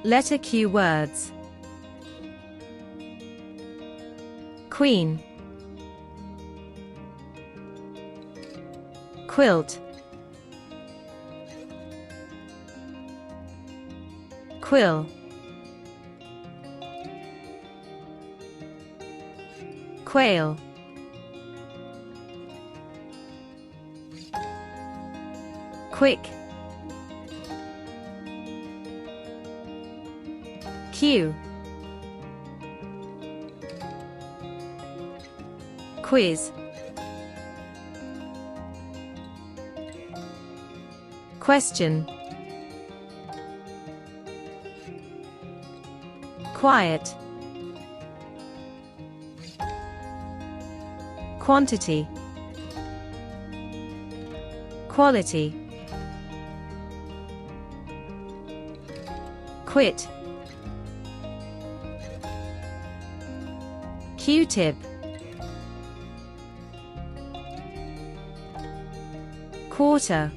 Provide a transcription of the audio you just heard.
Letter Q words. Queen, quilt, quill, quail, quick, queue, quiz, question, quiet, quantity, quality, quit, Q-tip, quarter,